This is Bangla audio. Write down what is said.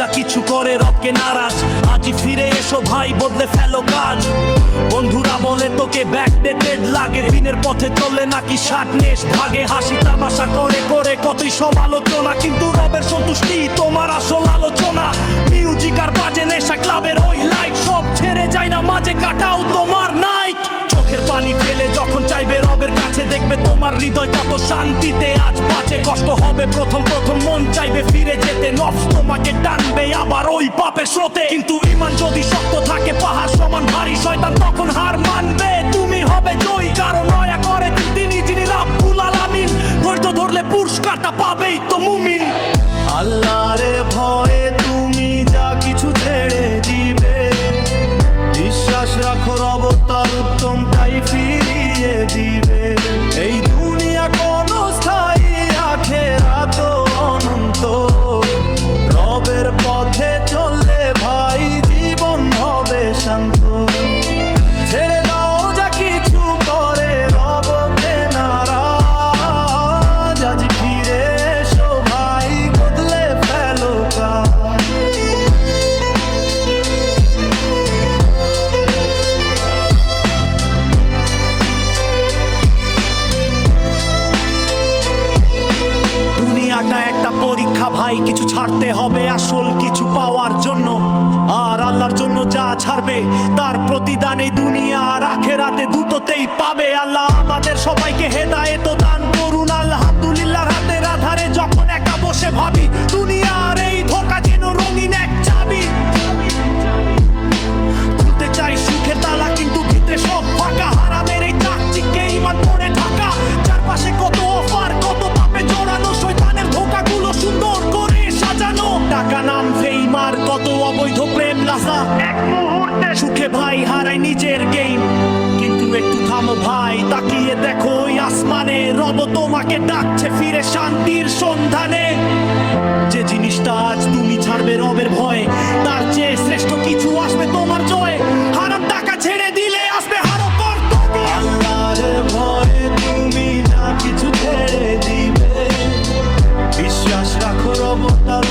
যা কিছু করে রবকে নারাজ। আজই ফিরে এসো ভাই, বদলে ফেলো কাজ। বন্ধুরা বলে তোকে ব্যাকডেটেড লাগে, দিনের পথে চললে নাকি শার্টনেস ভাগে। হাসি তামাশা করে করে কতই সমালোচনা, কিন্তু রবের সন্তুষ্টি তোমার আসল আলোচনা। মিউজিক আর বাজে নেশা, ক্লাবের ওই লাইট সব ছেড়ে যায় না, মাঝে কাটাও তোমার নাইট। চোখের পানি ফেলে যখন চাইবে রবের কাছে, দেখবে তোমার হৃদয় কত শান্তিতে আজ বাঁচে। কষ্ট হবে প্রথম প্রথম, মন চাইবে ফিরে যেতে, নফস তোমাকে টানবে আবার ওই পাপের স্রোতে। কিন্তু ঈমান যদি শক্ত থাকে পাহাড় সমান ভারী, শয়তান তখন হার মানবে, তুমি হবে জয়ী। কারণ দয়া করে তিনি যিনি রাব্বুল আলামিন, ধৈর্য ধরলে পুরস্কারটা পাবেই তো মুমিন। আল্লাহরে ভয়ে তুমি যা কিছু ছেড়ে দিবে, বিশ্বাস রাখো রব তার উত্তমটাই ফিরিয়ে দিবে। এই দুনিয়া কোনো স্থায়ী, আখিরাত অনন্ত। রবের পথে চললে ভাই জীবন হবে শান্ত। ছেড়ে দাও যা কিছু করে রবকে নারাজ। আজ ফিরে এসো ভাই, বদলে ফেলো কাজ। দুনিয়াটা একটা পরীক্ষা ভাই, কিছু ছাড়তে হবে আসল কিছু পাওয়ার জন্য। আর আল্লাহর জন্য যা ছাড়বে তার প্রতিদান এই দুনিয়া আর আখিরাতে দুটোতেই পাবে। আল্লাহ আমাদের সবাইকে হেদায়েত দান করুন। আলহামদুলিল্লাহর হাতের আধারে যখন একা বসে ভাবি, দুনিয়ার এই ধোঁকা যেন রঙিন এক চাবি। খুলতে চাই সুখের তালা, কিন্তু ভিতরে সব ফাঁকা। হারামের এই চাকচিকে ঈমান পড়ে ঢাকা। চারপাশে কত অফার, কত পাপে জড়ানো, শয়তানের ধোঁকাগুলো সুন্দর করে সাজানো। টাকা নাম ফেইমার কত অবৈধ প্রেম লাসা, এক মুহূর্তে সুখে ভাই হারাই নিজের গেম। কিন্তু একটু থামো ভাই, তাকিয়ে দেখো ওই আসমানে, রব তোমাকে ডাকছে ফিরে শান্তির সন্ধানে। যে জিনিসটা আজ তুমি ছাড়বে রবের ভয়ে, তার চেয়ে শ্রেষ্ঠ কিছু আসবে তোমার জয়ে। হারাম টাকা ছেড়ে দিলে আসবে হারো কর্তব্য। আল্লাহর ভয়ে তুমি যা কিছু ছেড়ে দিবে, বিশ্বাস রাখো রব তার